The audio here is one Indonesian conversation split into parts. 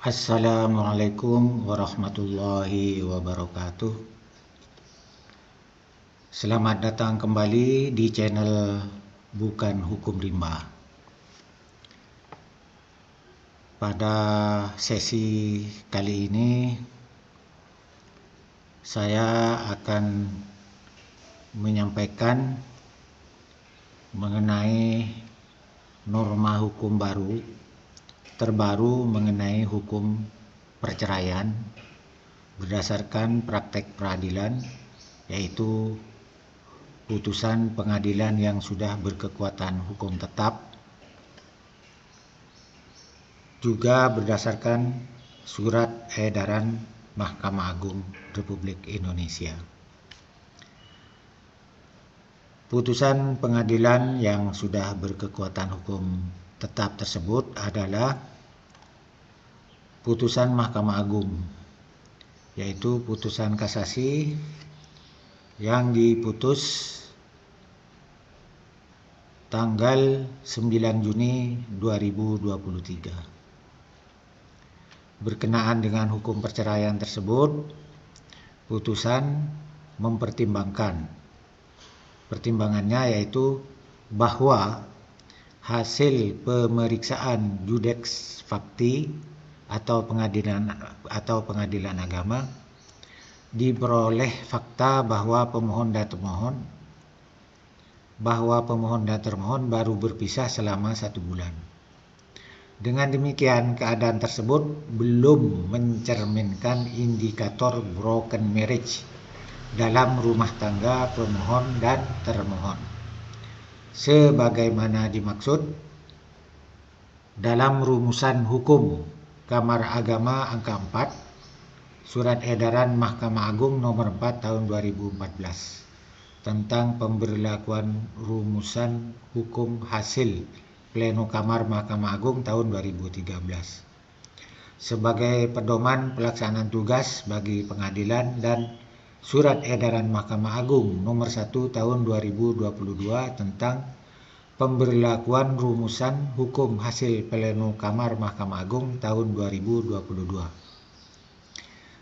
Assalamualaikum warahmatullahi wabarakatuh. Selamat datang kembali di channel Bukan Hukum Rimba. Pada sesi kali ini saya akan menyampaikan mengenai norma hukum terbaru mengenai hukum perceraian berdasarkan praktek peradilan, yaitu putusan pengadilan yang sudah berkekuatan hukum tetap, juga berdasarkan surat edaran Mahkamah Agung Republik Indonesia. Putusan pengadilan yang sudah berkekuatan hukum tetap tersebut adalah putusan Mahkamah Agung, yaitu putusan kasasi yang diputus tanggal 9 Juni 2023. Berkenaan dengan hukum perceraian tersebut, putusan pertimbangannya yaitu bahwa hasil pemeriksaan judeks fakti atau pengadilan agama diperoleh fakta bahwa pemohon dan termohon baru berpisah selama 1 bulan. Dengan demikian, keadaan tersebut belum mencerminkan indikator broken marriage dalam rumah tangga pemohon dan termohon, sebagaimana dimaksud dalam rumusan hukum Kamar Agama Angka 4 Surat Edaran Mahkamah Agung Nomor 4 Tahun 2014 tentang pemberlakuan rumusan hukum hasil Pleno Kamar Mahkamah Agung tahun 2013 sebagai pedoman pelaksanaan tugas bagi pengadilan, dan Surat Edaran Mahkamah Agung Nomor 1 Tahun 2022 tentang pemberlakuan rumusan hukum hasil Pleno Kamar Mahkamah Agung tahun 2022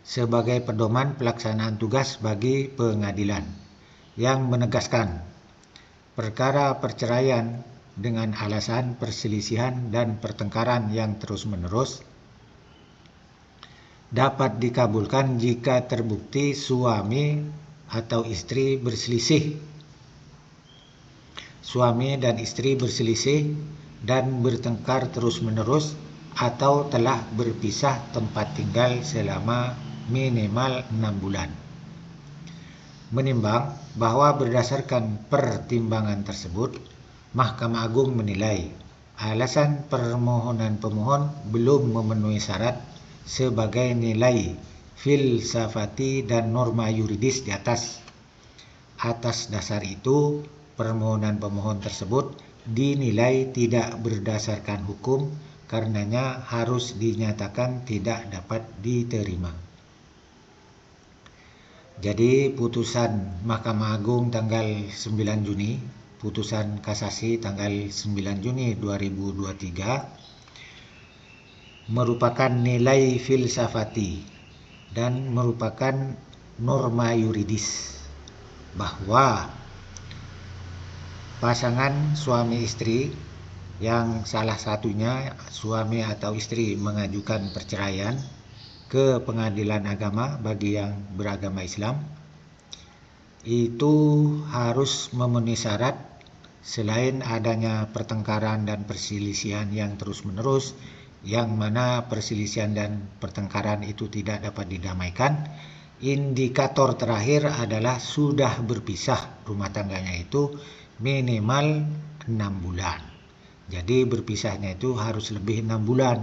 sebagai pedoman pelaksanaan tugas bagi pengadilan, yang menegaskan perkara perceraian dengan alasan perselisihan dan pertengkaran yang terus-menerus dapat dikabulkan jika terbukti suami dan istri berselisih dan bertengkar terus-menerus atau telah berpisah tempat tinggal selama minimal 6 bulan. Menimbang bahwa berdasarkan pertimbangan tersebut, Mahkamah Agung menilai alasan permohonan pemohon belum memenuhi syarat sebagai nilai filsafati dan norma yuridis di atas. Atas dasar itu, permohonan pemohon tersebut dinilai tidak berdasarkan hukum, karenanya harus dinyatakan tidak dapat diterima. Jadi putusan Mahkamah Agung tanggal 9 Juni, putusan kasasi tanggal 9 Juni 2023 merupakan nilai filsafati dan merupakan norma yuridis bahwa pasangan suami istri yang salah satunya suami atau istri mengajukan perceraian ke pengadilan agama bagi yang beragama Islam, itu harus memenuhi syarat selain adanya pertengkaran dan perselisihan yang terus-menerus, yang mana perselisihan dan pertengkaran itu tidak dapat didamaikan. Indikator terakhir adalah sudah berpisah rumah tangganya itu minimal 6 bulan. Jadi berpisahnya itu harus lebih 6 bulan,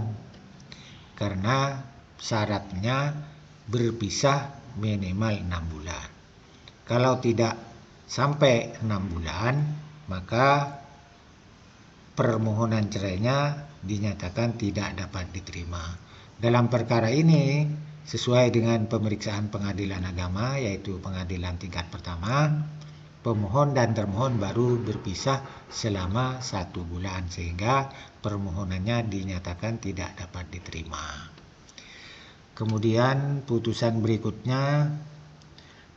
karena syaratnya berpisah minimal 6 bulan. Kalau tidak sampai 6 bulan, maka permohonan cerainya dinyatakan tidak dapat diterima. Dalam perkara ini, sesuai dengan pemeriksaan pengadilan agama, yaitu pengadilan tingkat pertama, pemohon dan termohon baru berpisah selama 1 bulan, sehingga permohonannya dinyatakan tidak dapat diterima. Kemudian putusan berikutnya,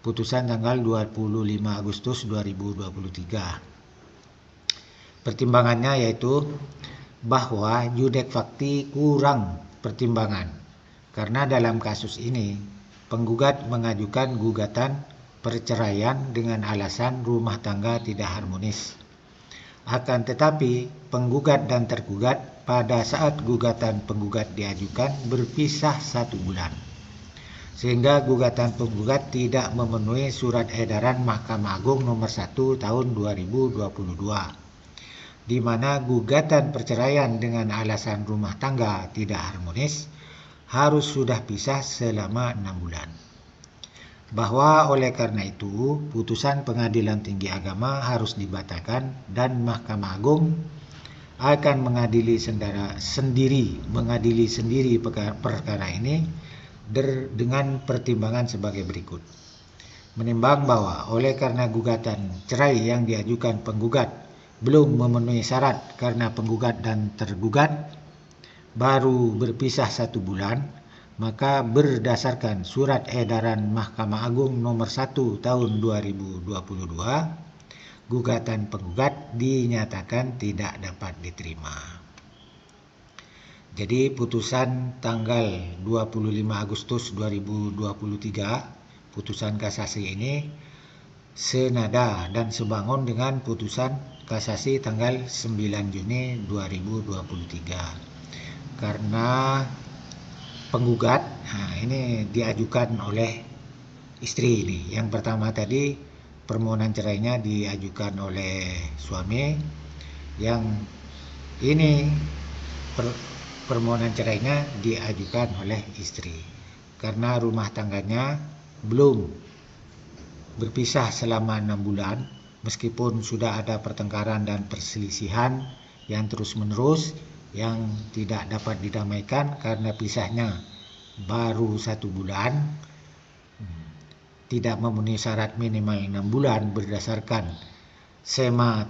putusan tanggal 25 Agustus 2023. Pertimbangannya yaitu bahwa judek fakti kurang pertimbangan karena dalam kasus ini penggugat mengajukan gugatan perceraian dengan alasan rumah tangga tidak harmonis. Akan tetapi penggugat dan tergugat pada saat gugatan penggugat diajukan berpisah 1 bulan. Sehingga gugatan penggugat tidak memenuhi surat edaran Mahkamah Agung nomor 1 tahun 2022. Di mana gugatan perceraian dengan alasan rumah tangga tidak harmonis harus sudah pisah selama 6 bulan. Bahwa oleh karena itu putusan Pengadilan Tinggi Agama harus dibatalkan dan Mahkamah Agung akan mengadili sendiri perkara ini dengan pertimbangan sebagai berikut. Menimbang bahwa oleh karena gugatan cerai yang diajukan penggugat belum memenuhi syarat karena penggugat dan tergugat baru berpisah 1 bulan, maka berdasarkan surat edaran Mahkamah Agung nomor 1 tahun 2022, gugatan penggugat dinyatakan tidak dapat diterima. Jadi putusan tanggal 25 Agustus 2023, putusan kasasi ini senada dan sebangun dengan putusan kasasi tanggal 9 Juni 2023. Karena penggugat, ini diajukan oleh istri ini. Yang pertama tadi permohonan cerainya diajukan oleh suami, yang ini permohonan cerainya diajukan oleh istri. Karena rumah tangganya belum berpisah selama 6 bulan, meskipun sudah ada pertengkaran dan perselisihan yang terus-menerus, yang tidak dapat didamaikan karena pisahnya baru 1 bulan, tidak memenuhi syarat minimal 6 bulan berdasarkan SEMA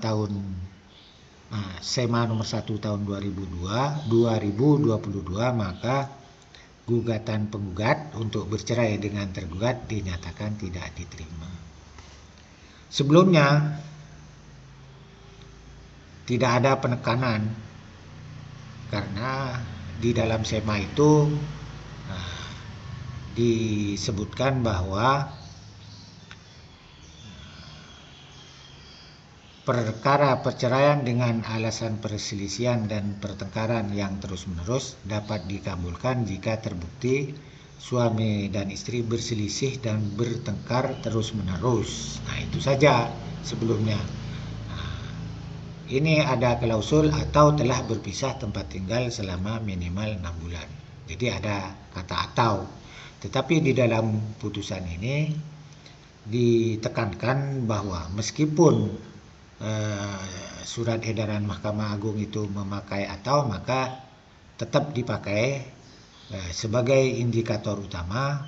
nomor 1 tahun 2022, maka gugatan penggugat untuk bercerai dengan tergugat dinyatakan tidak diterima. Sebelumnya tidak ada penekanan karena di dalam SEMA itu disebutkan bahwa perkara perceraian dengan alasan perselisihan dan pertengkaran yang terus-menerus dapat dikabulkan jika terbukti suami dan istri berselisih dan bertengkar terus-menerus. Itu saja sebelumnya. Ini ada klausul atau telah berpisah tempat tinggal selama minimal 6 bulan. Jadi ada kata atau. Tetapi di dalam putusan ini ditekankan bahwa meskipun surat edaran Mahkamah Agung itu memakai atau, maka tetap dipakai sebagai indikator utama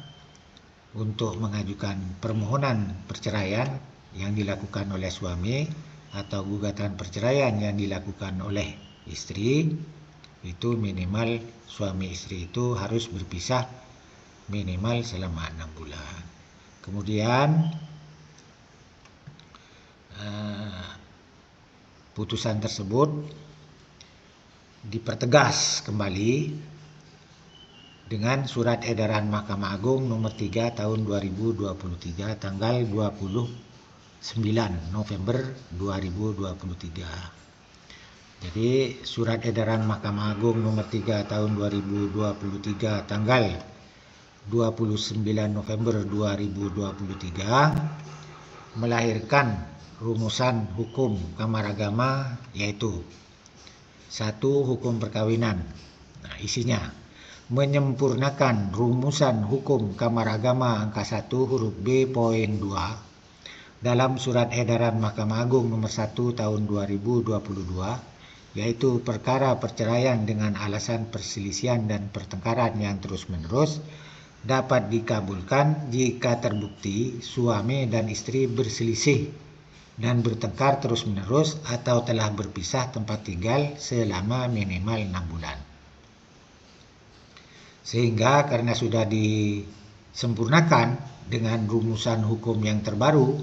untuk mengajukan permohonan perceraian yang dilakukan oleh suami atau gugatan perceraian yang dilakukan oleh istri. Itu minimal suami istri itu harus berpisah minimal selama 6 bulan. Kemudian putusan tersebut dipertegas kembali dengan surat edaran Mahkamah Agung nomor 3 tahun 2023 tanggal 29 November 2023. Jadi surat edaran Mahkamah Agung nomor 3 tahun 2023 tanggal 29 November 2023 melahirkan rumusan hukum Kamar Agama, yaitu 1. Hukum perkawinan. Isinya menyempurnakan rumusan hukum Kamar Agama angka 1 huruf B poin 2 dalam surat edaran Mahkamah Agung nomor 1 tahun 2022, yaitu perkara perceraian dengan alasan perselisihan dan pertengkaran yang terus-menerus dapat dikabulkan jika terbukti suami dan istri berselisih dan bertengkar terus-menerus atau telah berpisah tempat tinggal selama minimal 6 bulan. Sehingga karena sudah disempurnakan dengan rumusan hukum yang terbaru,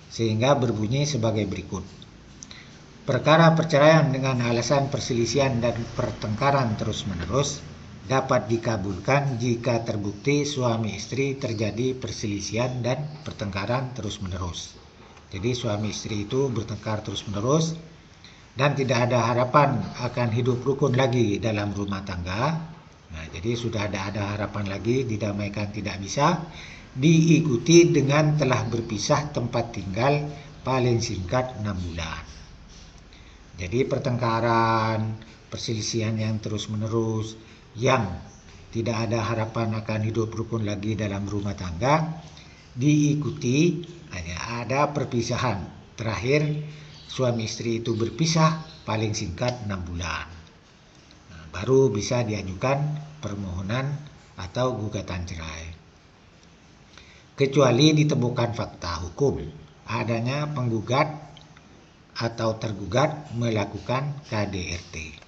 sehingga berbunyi sebagai berikut. Perkara perceraian dengan alasan perselisihan dan pertengkaran terus-menerus dapat dikabulkan jika terbukti suami istri terjadi perselisihan dan pertengkaran terus-menerus. Jadi suami istri itu bertengkar terus-menerus dan tidak ada harapan akan hidup rukun lagi dalam rumah tangga. Nah, jadi sudah ada harapan lagi, didamaikan tidak bisa, diikuti dengan telah berpisah tempat tinggal paling singkat 6 bulan. Jadi pertengkaran, perselisihan yang terus-menerus, yang tidak ada harapan akan hidup rukun lagi dalam rumah tangga, diikuti ada perpisahan. Terakhir, suami istri itu berpisah paling singkat 6 bulan. Nah, baru bisa diajukan permohonan atau gugatan cerai. Kecuali ditemukan fakta hukum adanya penggugat atau tergugat melakukan KDRT.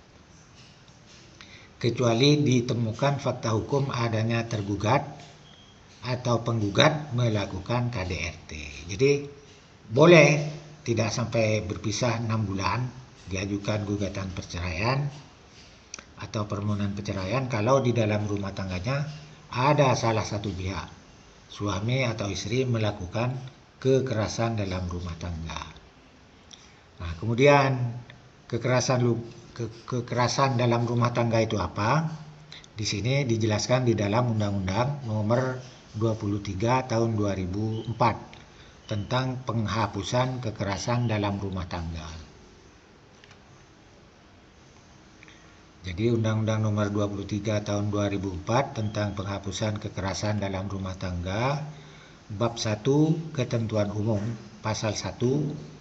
Kecuali ditemukan fakta hukum adanya tergugat atau penggugat melakukan KDRT. Jadi boleh tidak sampai berpisah 6 bulan diajukan gugatan perceraian atau permohonan perceraian kalau di dalam rumah tangganya ada salah satu pihak, suami atau istri, melakukan kekerasan dalam rumah tangga. Nah, kemudian kekerasan dalam rumah tangga itu apa? Di sini dijelaskan di dalam Undang-Undang Nomor 23 Tahun 2004 tentang penghapusan kekerasan dalam rumah tangga. Jadi Undang-Undang Nomor 23 Tahun 2004 tentang penghapusan kekerasan dalam rumah tangga, bab 1 ketentuan umum pasal 1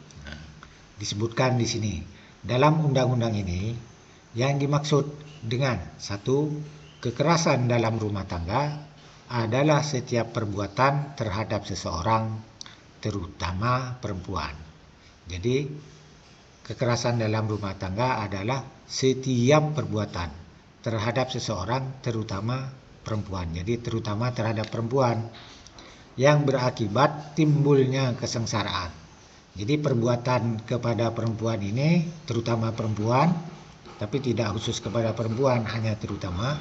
disebutkan di sini. Dalam undang-undang ini yang dimaksud dengan 1. Kekerasan dalam rumah tangga adalah setiap perbuatan terhadap seseorang, terutama perempuan. Jadi kekerasan dalam rumah tangga adalah setiap perbuatan terhadap seseorang, terutama perempuan. Jadi terutama terhadap perempuan yang berakibat timbulnya kesengsaraan. Jadi perbuatan kepada perempuan ini, terutama perempuan, tapi tidak khusus kepada perempuan, hanya terutama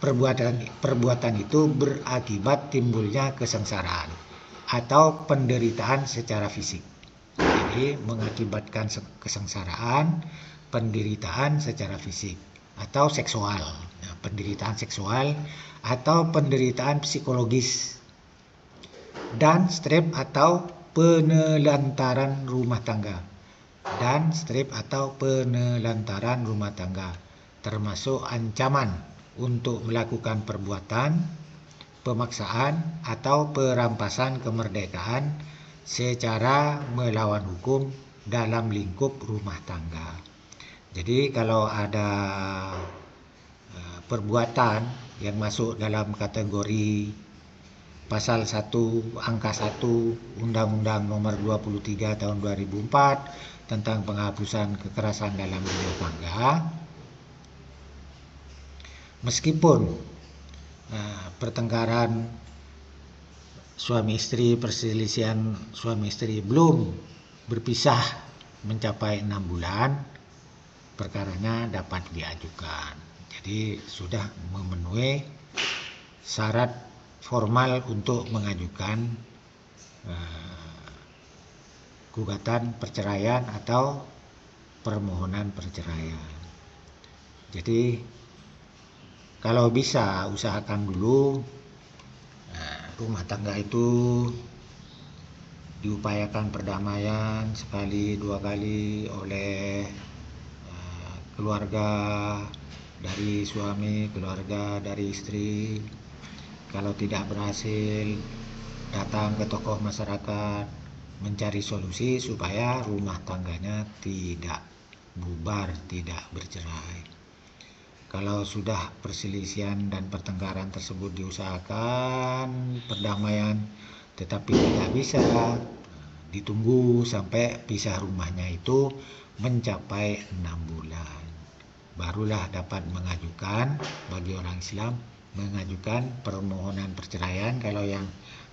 perbuatan itu berakibat timbulnya kesengsaraan atau penderitaan secara fisik. Jadi mengakibatkan kesengsaraan, penderitaan secara fisik atau seksual, penderitaan seksual atau penderitaan psikologis, dan stres atau penelantaran rumah tangga termasuk ancaman untuk melakukan perbuatan pemaksaan atau perampasan kemerdekaan secara melawan hukum dalam lingkup rumah tangga. Jadi kalau ada perbuatan yang masuk dalam kategori Pasal 1 angka 1 Undang-Undang Nomor 23 Tahun 2004 tentang penghapusan kekerasan dalam rumah tangga, meskipun pertengkaran suami istri, perselisihan suami istri belum berpisah mencapai 6 bulan, perkaranya dapat diajukan. Jadi sudah memenuhi syarat formal untuk mengajukan gugatan perceraian atau permohonan perceraian. Jadi kalau bisa usahakan dulu rumah tangga itu diupayakan perdamaian sekali, 2 kali oleh keluarga dari suami, keluarga dari istri. Kalau tidak berhasil, datang ke tokoh masyarakat mencari solusi supaya rumah tangganya tidak bubar, tidak bercerai. Kalau sudah perselisihan dan pertengkaran tersebut diusahakan perdamaian tetapi tidak bisa, ditunggu sampai pisah rumahnya itu mencapai 6 bulan. Barulah dapat mengajukan bagi orang Islam mengajukan permohonan perceraian kalau yang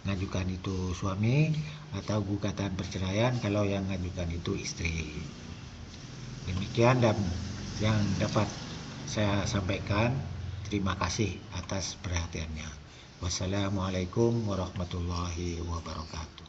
mengajukan itu suami, atau gugatan perceraian kalau yang mengajukan itu istri. Demikian dan yang dapat saya sampaikan. Terima kasih atas perhatiannya. Wassalamualaikum warahmatullahi wabarakatuh.